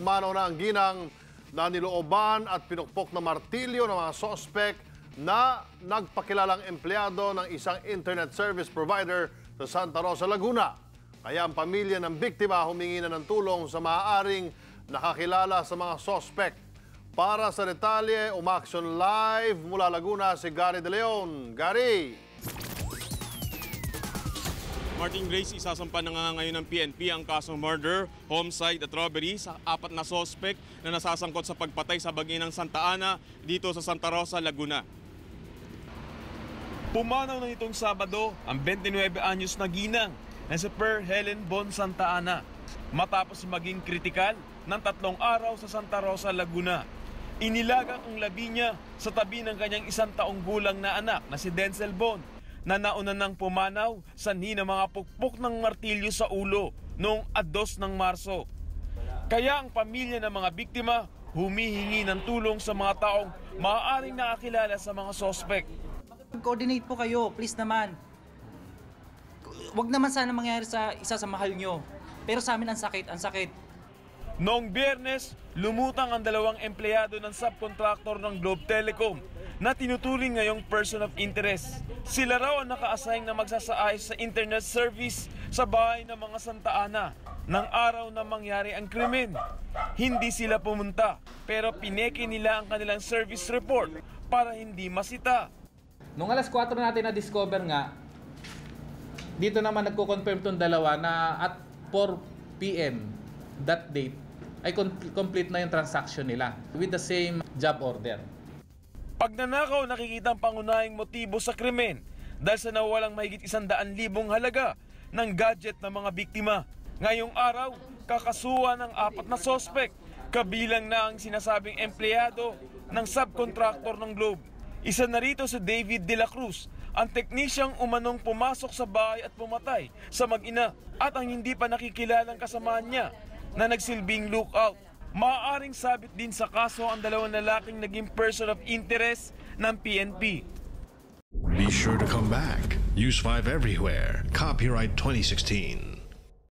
pumanaw na ang ginang na nilooban at pinukpok na martilyo ng mga sospek na nagpakilalang empleyado ng isang internet service provider sa Santa Rosa, Laguna. Kaya ang pamilya ng biktima humingi na ng tulong sa maaaring nakakilala sa mga sospek. Para sa detalye, umaksyon live mula Laguna si Gary De Leon. Gary! Martin Grace, isasampa na nga ngayon ng PNP ang kasong murder, homicide at robbery sa 4 na sospek na nasasangkot sa pagpatay sa baginang Santa Ana dito sa Santa Rosa, Laguna. Pumanaw na nitong Sabado ang 29 anyos na ginang na si Per Helen Bon Santa Ana matapos maging kritikal ng 3 araw sa Santa Rosa, Laguna. Inilagang ang labi niya sa tabi ng kanyang 1 taong gulang na anak na si Denzel Bon na nauna nang pumanaw sanhi ng mga pukpok ng martilyo sa ulo noong 2 ng Marso. Kaya ang pamilya ng mga biktima humihingi ng tulong sa mga taong maaaring nakakilala sa mga sospek. Coordinate po kayo, please naman. Huwag naman sana mangyari sa isa sa mahal nyo. Pero sa amin ang sakit. Noong Biyernes, lumutang ang 2 empleyado ng subcontractor ng Globe Telecom na tinuturing ngayong person of interest. Sila raw ang naka-assign na magsasaayos sa internet service sa bahay ng mga Santa Ana ng araw na mangyari ang krimen. Hindi sila pumunta, pero pineke nila ang kanilang service report para hindi masita. Nung alas 4 natin na-discover nga, dito naman nagko-confirm tong dalawa na at 4 p.m. that date ay complete na yung transaction nila with the same job order. Pagnanakaw nakikita ang pangunahing motibo sa krimen dahil sa nawalang mahigit 100,000 halaga ng gadget ng mga biktima. Ngayong araw, kakasuhan ng 4 na sospek, kabilang na ang sinasabing empleyado ng subcontractor ng Globe. Isa na rito si David De La Cruz, ang teknisyang umanong pumasok sa bahay at pumatay sa mag-ina at ang hindi pa nakikilalang kasamahan niya na nagsilbing lookout. Maaaring sabit din sa kaso ang 2 lalaking naging person of interest ng PNP. Be sure to come back. Use 5 everywhere. Copyright 2016.